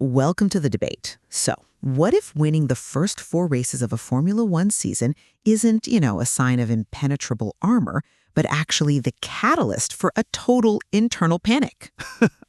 welcome to the debate. So, what if winning the first 4 races of a Formula One season isn't, a sign of impenetrable armor, but actually the catalyst for a total internal panic?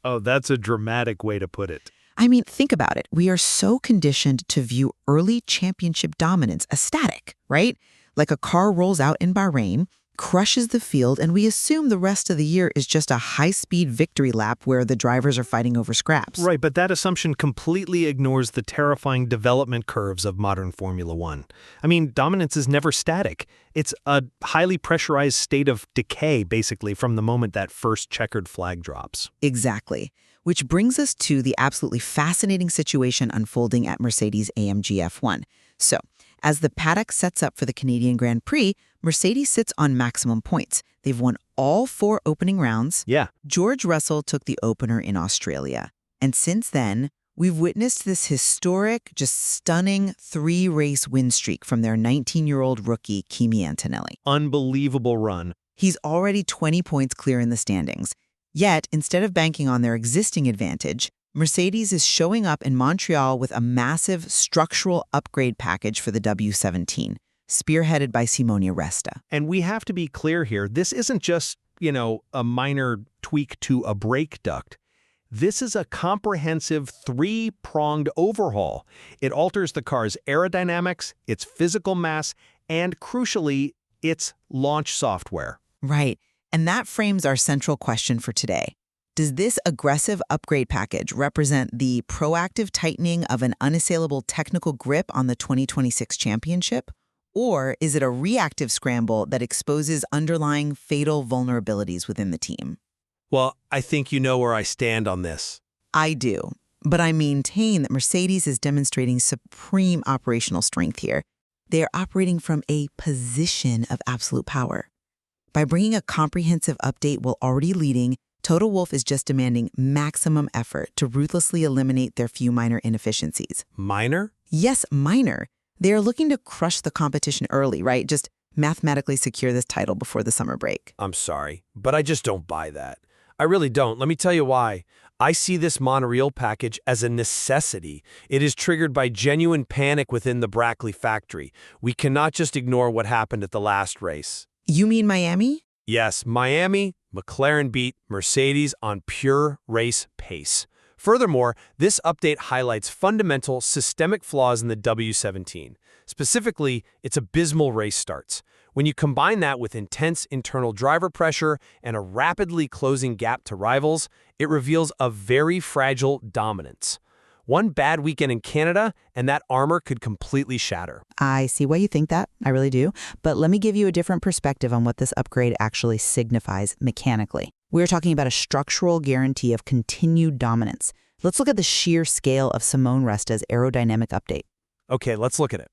Oh, that's a dramatic way to put it. I mean, think about it. We are so conditioned to view early championship dominance as static, right? Like a car rolls out in Bahrain, crushes the field, and we assume the rest of the year is just a high-speed victory lap where the drivers are fighting over scraps. Right, but that assumption completely ignores the terrifying development curves of modern Formula One. I mean, dominance is never static. It's a highly pressurized state of decay, basically, from the moment that first checkered flag drops. Exactly. Which brings us to the absolutely fascinating situation unfolding at Mercedes-AMG F1. So, as the paddock sets up for the Canadian Grand Prix, Mercedes sits on maximum points. They've won all 4 opening rounds. Yeah. George Russell took the opener in Australia. And since then, we've witnessed this historic, just stunning 3-race win streak from their 19-year-old rookie, KIMI Antonelli. Unbelievable run. He's already 20 points clear in the standings. Yet, instead of banking on their existing advantage, Mercedes is showing up in Montreal with a massive structural upgrade package for the W17, spearheaded by Simone Resta. And we have to be clear here, this isn't just, a minor tweak to a brake duct. This is a comprehensive 3-pronged overhaul. It alters the car's aerodynamics, its physical mass, and crucially, its launch software. Right. And that frames our central question for today. Does this aggressive upgrade package represent the proactive tightening of an unassailable technical grip on the 2026 championship? Or is it a reactive scramble that exposes underlying fatal vulnerabilities within the team? Well, I think you know where I stand on this. I do, but I maintain that Mercedes is demonstrating supreme operational strength here. They are operating from a position of absolute power. By bringing a comprehensive update while already leading, Toto Wolff is just demanding maximum effort to ruthlessly eliminate their few minor inefficiencies. Minor? Yes, minor. They are looking to crush the competition early, right? Just mathematically secure this title before the summer break. I'm sorry, but I just don't buy that. I really don't. Let me tell you why. I see this Montreal package as a necessity. It is triggered by genuine panic within the Brackley factory. We cannot just ignore what happened at the last race. You mean Miami? Yes, Miami, McLaren beat Mercedes on pure race pace. Furthermore, this update highlights fundamental systemic flaws in the W17. Specifically, its abysmal race starts. When you combine that with intense internal driver pressure and a rapidly closing gap to rivals, it reveals a very fragile dominance. One bad weekend in Canada, and that armor could completely shatter. I see why you think that. I really do. But let me give you a different perspective on what this upgrade actually signifies mechanically. We're talking about a structural guarantee of continued dominance. Let's look at the sheer scale of Simone Resta's aerodynamic update. Okay, let's look at it.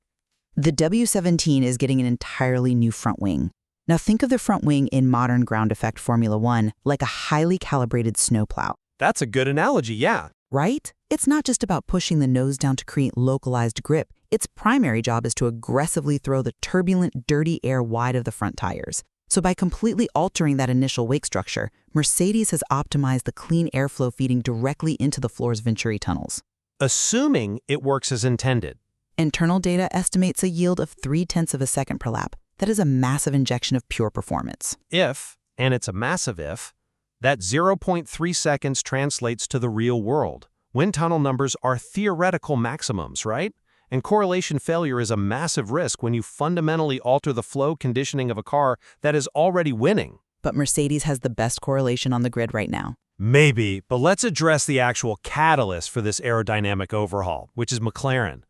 The W17 is getting an entirely new front wing. Now think of the front wing in modern ground effect Formula One like a highly calibrated snowplow. That's a good analogy, yeah. Right? It's not just about pushing the nose down to create localized grip. Its primary job is to aggressively throw the turbulent, dirty air wide of the front tires. So by completely altering that initial wake structure, Mercedes has optimized the clean airflow feeding directly into the floor's Venturi tunnels. Assuming it works as intended. Internal data estimates a yield of 0.3 of a second per lap. That is a massive injection of pure performance. If, and it's a massive if, that 0.3 seconds translates to the real world. Wind tunnel numbers are theoretical maximums, right? And correlation failure is a massive risk when you fundamentally alter the flow conditioning of a car that is already winning. But Mercedes has the best correlation on the grid right now. Maybe, but let's address the actual catalyst for this aerodynamic overhaul, which is McLaren.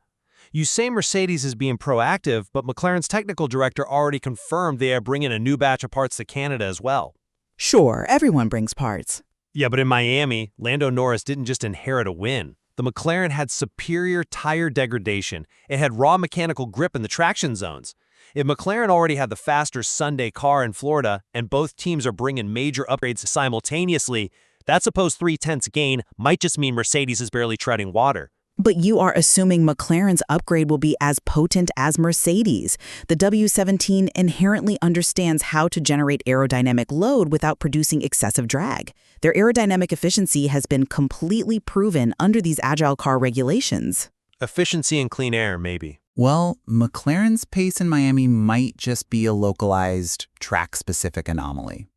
You say Mercedes is being proactive, but McLaren's technical director already confirmed they are bringing a new batch of parts to Canada as well. Sure, everyone brings parts. Yeah, but in Miami, Lando Norris didn't just inherit a win. The McLaren had superior tire degradation. It had raw mechanical grip in the traction zones. If McLaren already had the faster Sunday car in Florida, and both teams are bringing major upgrades simultaneously, that supposed 0.3 gain might just mean Mercedes is barely treading water. But you are assuming McLaren's upgrade will be as potent as Mercedes. The W17 inherently understands how to generate aerodynamic load without producing excessive drag. Their aerodynamic efficiency has been completely proven under these agile car regulations. Efficiency in clean air, maybe. Well, McLaren's pace in Miami might just be a localized, track-specific anomaly,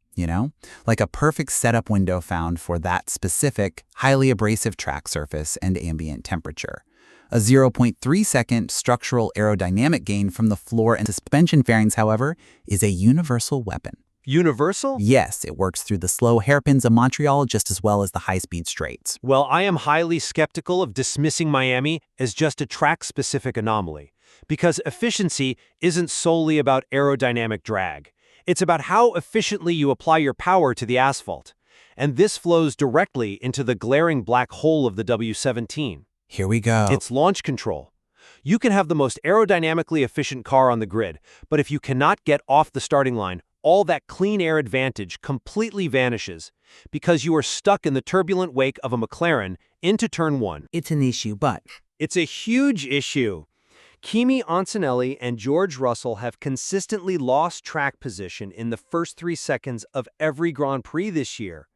like a perfect setup window found for that specific, highly abrasive track surface and ambient temperature. A 0.3-second structural aerodynamic gain from the floor and suspension fairings, however, is a universal weapon. Universal? Yes, it works through the slow hairpins of Montreal just as well as the high-speed straights. Well, I am highly skeptical of dismissing Miami as just a track-specific anomaly, because efficiency isn't solely about aerodynamic drag. It's about how efficiently you apply your power to the asphalt. And this flows directly into the glaring black hole of the W17. Here we go. It's launch control. You can have the most aerodynamically efficient car on the grid, but if you cannot get off the starting line, all that clean air advantage completely vanishes because you are stuck in the turbulent wake of a McLaren into turn 1. It's an issue, but It's a huge issue. KIMI, Antonelli, and George Russell have consistently lost track position in the first 3 seconds of every Grand Prix this year.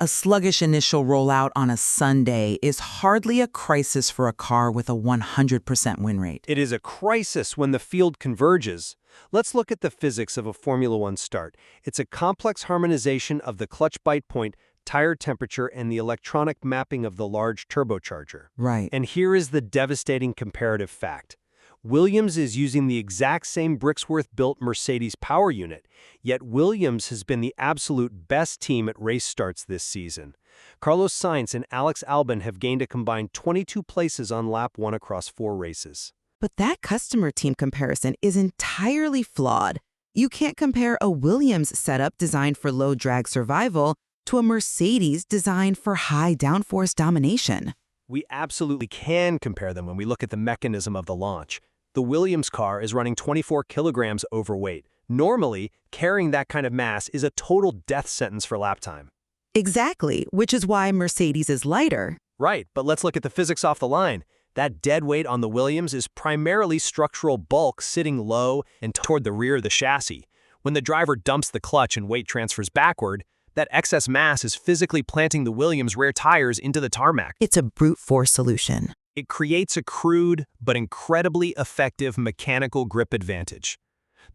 a sluggish initial rollout on a Sunday is hardly a crisis for a car with a 100% win rate. It is a crisis when the field converges. Let's look at the physics of a Formula One start. It's a complex harmonization of the clutch bite point, tire temperature, and the electronic mapping of the large turbocharger. Right. And here is the devastating comparative fact. Williams is using the exact same Brixworth-built Mercedes power unit, yet Williams has been the absolute best team at race starts this season. Carlos Sainz and Alex Albon have gained a combined 22 places on lap 1 across 4 races. But that customer team comparison is entirely flawed. You can't compare a Williams setup designed for low drag survival to a Mercedes designed for high downforce domination. We absolutely can compare them when we look at the mechanism of the launch. The Williams car is running 24 kilograms overweight. Normally, carrying that kind of mass is a total death sentence for lap time. Exactly, which is why Mercedes is lighter. Right, but let's look at the physics off the line. That dead weight on the Williams is primarily structural bulk sitting low and toward the rear of the chassis. When the driver dumps the clutch and weight transfers backward, that excess mass is physically planting the Williams' rear tires into the tarmac. It's a brute force solution. It creates a crude but incredibly effective mechanical grip advantage.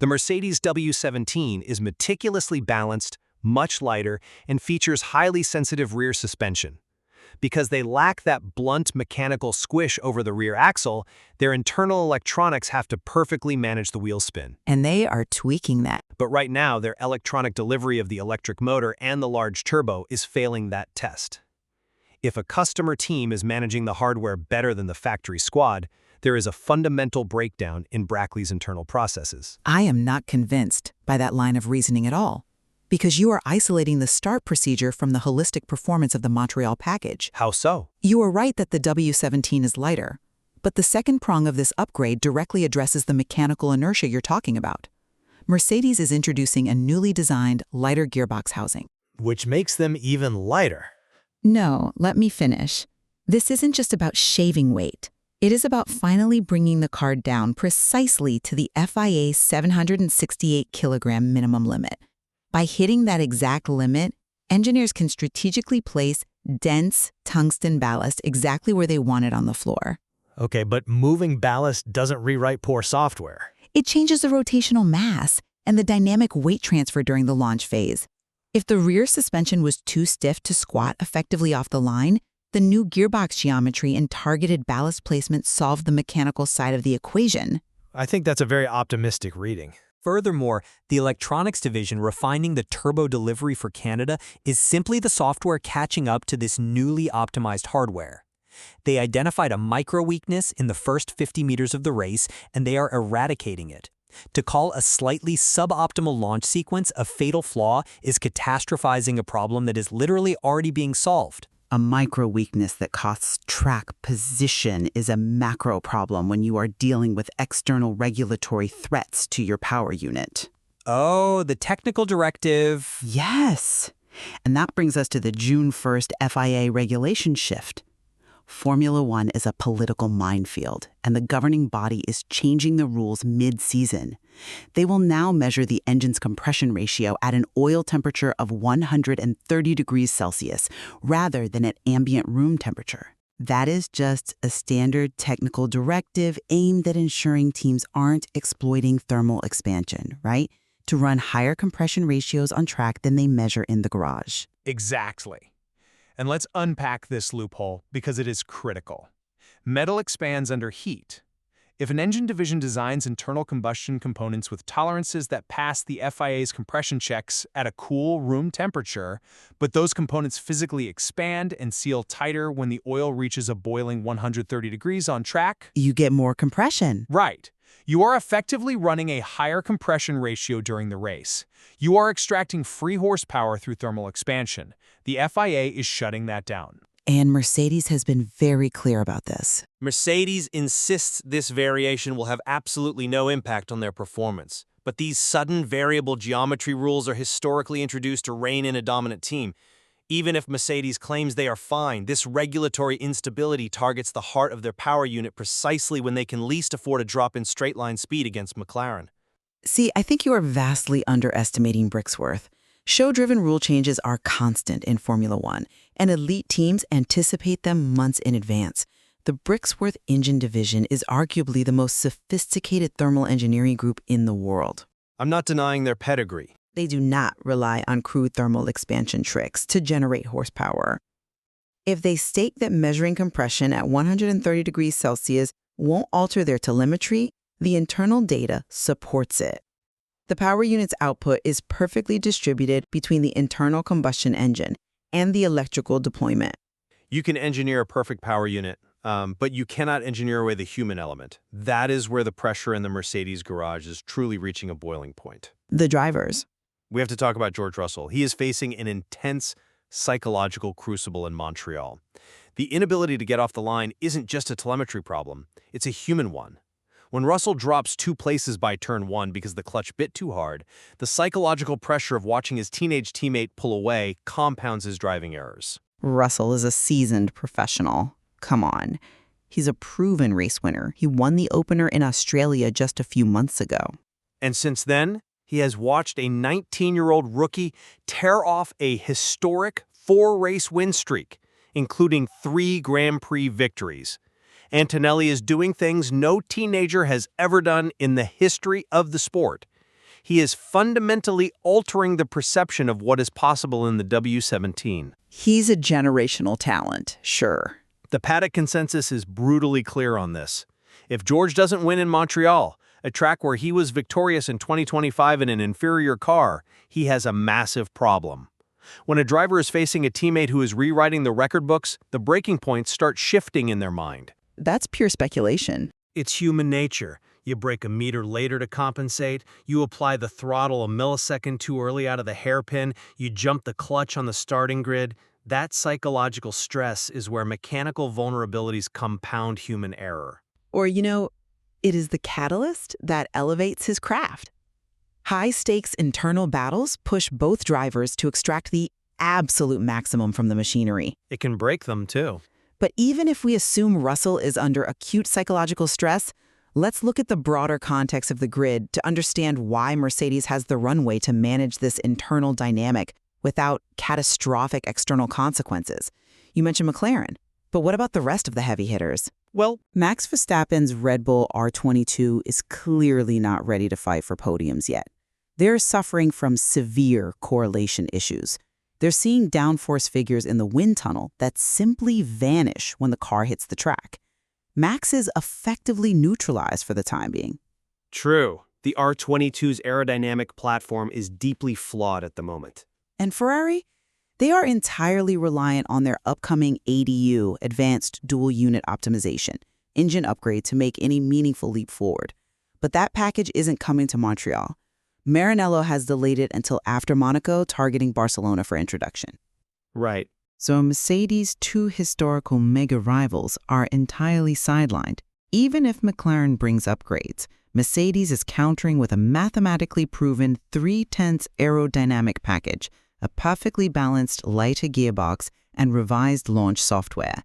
The Mercedes W17 is meticulously balanced, much lighter, and features highly sensitive rear suspension. Because they lack that blunt mechanical squish over the rear axle, their internal electronics have to perfectly manage the wheel spin. And they are tweaking that. But right now, their electronic delivery of the electric motor and the large turbo is failing that test. If a customer team is managing the hardware better than the factory squad, there is a fundamental breakdown in Brackley's internal processes. I am not convinced by that line of reasoning at all, because you are isolating the start procedure from the holistic performance of the Montreal package. How so? You are right that the W17 is lighter, but the second prong of this upgrade directly addresses the mechanical inertia you're talking about. Mercedes is introducing a newly designed, lighter gearbox housing. Which makes them even lighter. No, let me finish. This isn't just about shaving weight. It is about finally bringing the car down precisely to the FIA 768 kilogram minimum limit. By hitting that exact limit, engineers can strategically place dense tungsten ballast exactly where they want it on the floor. Okay, but moving ballast doesn't rewrite poor software. It changes the rotational mass and the dynamic weight transfer during the launch phase. If the rear suspension was too stiff to squat effectively off the line, the new gearbox geometry and targeted ballast placement solved the mechanical side of the equation. I think that's a very optimistic reading. Furthermore, the electronics division refining the turbo delivery for Canada is simply the software catching up to this newly optimized hardware. They identified a micro weakness in the first 50 meters of the race, and they are eradicating it. To call a slightly suboptimal launch sequence a fatal flaw is catastrophizing a problem that is literally already being solved. A micro weakness that costs track position is a macro problem when you are dealing with external regulatory threats to your power unit. Oh, the technical directive. Yes. And that brings us to the June 1st FIA regulation shift. Formula One is a political minefield, and the governing body is changing the rules mid-season. They will now measure the engine's compression ratio at an oil temperature of 130 degrees Celsius rather than at ambient room temperature. That is just a standard technical directive aimed at ensuring teams aren't exploiting thermal expansion, right? To run higher compression ratios on track than they measure in the garage. Exactly. And let's unpack this loophole because it is critical. Metal expands under heat. If an engine division designs internal combustion components with tolerances that pass the FIA's compression checks at a cool room temperature, but those components physically expand and seal tighter when the oil reaches a boiling 130 degrees on track, You get more compression. right. You are effectively running a higher compression ratio during the race. You are extracting free horsepower through thermal expansion. The FIA is shutting that down. And Mercedes has been very clear about this. Mercedes insists this variation will have absolutely no impact on their performance. But these sudden variable geometry rules are historically introduced to rein in a dominant team. Even if Mercedes claims they are fine, this regulatory instability targets the heart of their power unit precisely when they can least afford a drop in straight-line speed against McLaren. See, I think you are vastly underestimating BRIC's worth. Show-driven rule changes are constant in Formula One, and elite teams anticipate them months in advance. The BRIC's engine division is arguably the most sophisticated thermal engineering group in the world. I'm not denying their pedigree. They do not rely on crude thermal expansion tricks to generate horsepower. If they state that measuring compression at 130 degrees Celsius won't alter their telemetry, the internal data supports it. The power unit's output is perfectly distributed between the internal combustion engine and the electrical deployment. You can engineer a perfect power unit, but you cannot engineer away the human element. That is where the pressure in the Mercedes garage is truly reaching a boiling point. The drivers. We have to talk about George Russell. He is facing an intense psychological crucible in Montreal. The inability to get off the line isn't just a telemetry problem, it's a human one. When Russell drops 2 places by turn 1 because the clutch bit too hard, the psychological pressure of watching his teenage teammate pull away compounds his driving errors. Russell is a seasoned professional. Come on. He's a proven race winner. He won the opener in Australia just a few months ago. And since then, he has watched a 19-year-old rookie tear off a historic 4-race win streak, including 3 Grand Prix victories. Antonelli is doing things no teenager has ever done in the history of the sport. He is fundamentally altering the perception of what is possible in the W17. He's a generational talent, sure. The paddock consensus is brutally clear on this. If George doesn't win in Montreal, a track where he was victorious in 2025 in an inferior car, he has a massive problem. When a driver is facing a teammate who is rewriting the record books, the breaking points start shifting in their mind. That's pure speculation. It's human nature. You brake a meter later to compensate, you apply the throttle a millisecond too early out of the hairpin, you jump the clutch on the starting grid. That psychological stress is where mechanical vulnerabilities compound human error. Or, it is the catalyst that elevates his craft. High-stakes internal battles push both drivers to extract the absolute maximum from the machinery. It can break them, too. But even if we assume Russell is under acute psychological stress, let's look at the broader context of the grid to understand why Mercedes has the runway to manage this internal dynamic without catastrophic external consequences. You mentioned McLaren, but what about the rest of the heavy hitters? Well, Max Verstappen's Red Bull R22 is clearly not ready to fight for podiums yet. They're suffering from severe correlation issues. They're seeing downforce figures in the wind tunnel that simply vanish when the car hits the track. Max is effectively neutralized for the time being. True. The R22's aerodynamic platform is deeply flawed at the moment. And Ferrari? They are entirely reliant on their upcoming ADU, Advanced Dual Unit Optimization, engine upgrade to make any meaningful leap forward. But that package isn't coming to Montreal. Maranello has delayed it until after Monaco, targeting Barcelona for introduction. Right. So Mercedes' 2 historical mega rivals are entirely sidelined. Even if McLaren brings upgrades, Mercedes is countering with a mathematically proven 3/10 aerodynamic package, a perfectly balanced lighter gearbox, and revised launch software.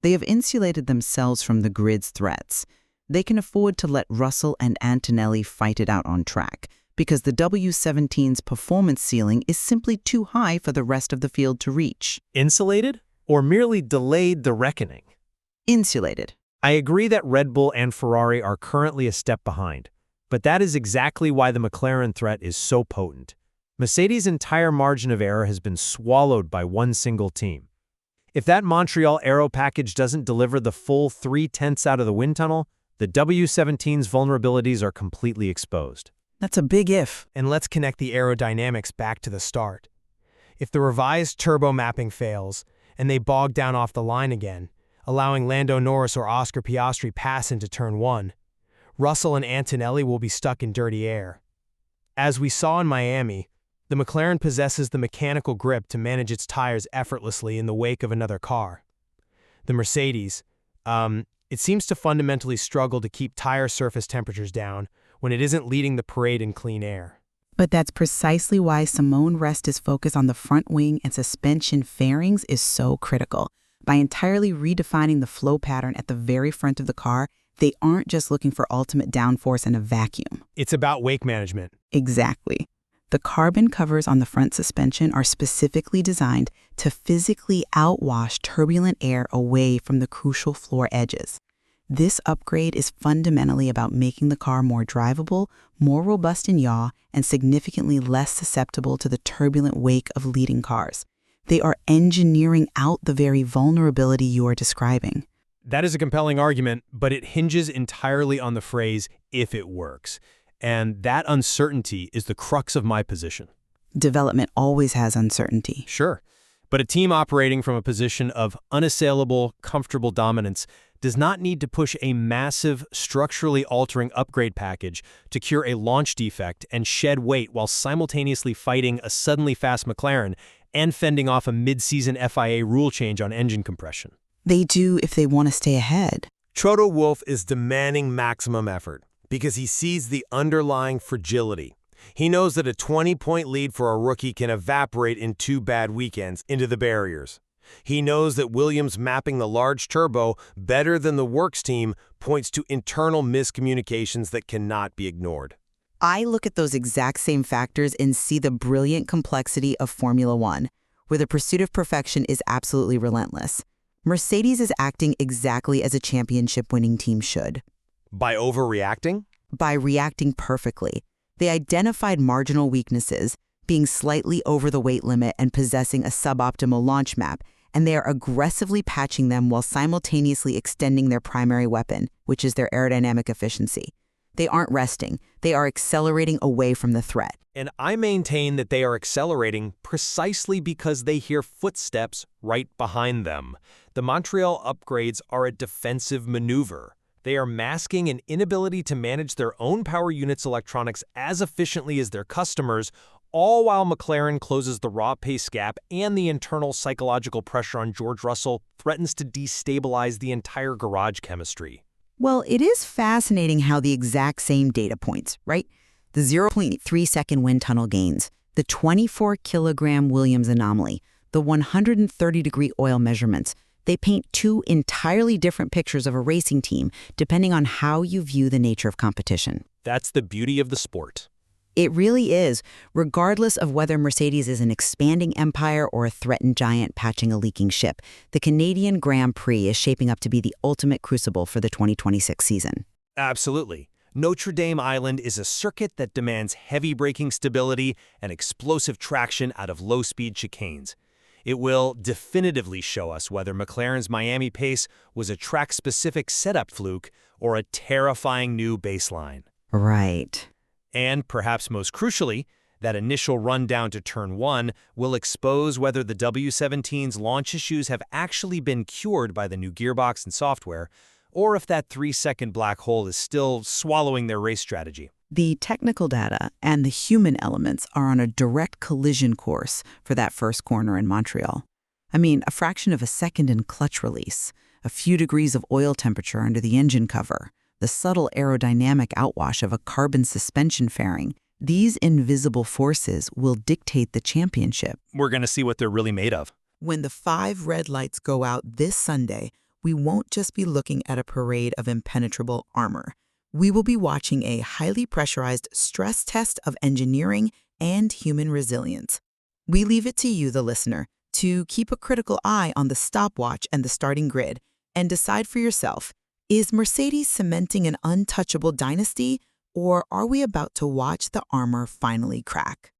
They have insulated themselves from the grid's threats. They can afford to let Russell and Antonelli fight it out on track, because the W17's performance ceiling is simply too high for the rest of the field to reach. Insulated? Or merely delayed the reckoning? Insulated. I agree that Red Bull and Ferrari are currently a step behind, but that is exactly why the McLaren threat is so potent. Mercedes' entire margin of error has been swallowed by one single team. If that Montreal aero package doesn't deliver the full 3/10 out of the wind tunnel, the W17's vulnerabilities are completely exposed. That's a big if. And let's connect the aerodynamics back to the start. If the revised turbo mapping fails, and they bog down off the line again, allowing Lando Norris or Oscar Piastri pass into turn 1, Russell and Antonelli will be stuck in dirty air. As we saw in Miami, the McLaren possesses the mechanical grip to manage its tires effortlessly in the wake of another car. The Mercedes, it seems to fundamentally struggle to keep tire surface temperatures down when it isn't leading the parade in clean air. But that's precisely why Simone Rest's focus on the front wing and suspension fairings is so critical. By entirely redefining the flow pattern at the very front of the car, they aren't just looking for ultimate downforce in a vacuum. It's about wake management. Exactly. The carbon covers on the front suspension are specifically designed to physically outwash turbulent air away from the crucial floor edges. This upgrade is fundamentally about making the car more drivable, more robust in yaw, and significantly less susceptible to the turbulent wake of leading cars. They are engineering out the very vulnerability you are describing. That is a compelling argument, but it hinges entirely on the phrase, if it works. And that uncertainty is the crux of my position. Development always has uncertainty. Sure, but a team operating from a position of unassailable, comfortable dominance does not need to push a massive, structurally altering upgrade package to cure a launch defect and shed weight while simultaneously fighting a suddenly fast McLaren and fending off a mid-season FIA rule change on engine compression. They do if they want to stay ahead. Toto Wolff is demanding maximum effort because he sees the underlying fragility. He knows that a 20-point lead for a rookie can evaporate in 2 bad weekends into the barriers. He knows that Williams mapping the large turbo better than the works team points to internal miscommunications that cannot be ignored. I look at those exact same factors and see the brilliant complexity of Formula One, where the pursuit of perfection is absolutely relentless. Mercedes is acting exactly as a championship-winning team should. By overreacting? By reacting perfectly. They identified marginal weaknesses, being slightly over the weight limit and possessing a suboptimal launch map, and they are aggressively patching them while simultaneously extending their primary weapon, which is their aerodynamic efficiency. They aren't resting. They are accelerating away from the threat. And I maintain that they are accelerating precisely because they hear footsteps right behind them. The Montreal upgrades are a defensive maneuver. They are masking an inability to manage their own power units' electronics as efficiently as their customers, all while McLaren closes the raw pace gap and the internal psychological pressure on George Russell threatens to destabilize the entire garage chemistry. Well, it is fascinating how the exact same data points, right? The 0.3-second wind tunnel gains, the 24-kilogram Williams anomaly, the 130-degree oil measurements, they paint 2 entirely different pictures of a racing team depending on how you view the nature of competition. That's the beauty of the sport. It really is, regardless of whether Mercedes is an expanding empire or a threatened giant patching a leaking ship. The Canadian Grand Prix is shaping up to be the ultimate crucible for the 2026 season. Absolutely. Notre Dame Island is a circuit that demands heavy braking stability and explosive traction out of low-speed chicanes. It will definitively show us whether McLaren's Miami pace was a track-specific setup fluke or a terrifying new baseline. Right. And, perhaps most crucially, that initial run down to Turn 1 will expose whether the W17's launch issues have actually been cured by the new gearbox and software, or if that 3-second black hole is still swallowing their race strategy. The technical data and the human elements are on a direct collision course for that first corner in Montreal. I mean, a fraction of a second in clutch release, a few degrees of oil temperature under the engine cover, the subtle aerodynamic outwash of a carbon suspension fairing. These invisible forces will dictate the championship. We're going to see what they're really made of. When the 5 red lights go out this Sunday, we won't just be looking at a parade of impenetrable armor. We will be watching a highly pressurized stress test of engineering and human resilience. We leave it to you, the listener, to keep a critical eye on the stopwatch and the starting grid and decide for yourself, is Mercedes cementing an untouchable dynasty, or are we about to watch the armor finally crack?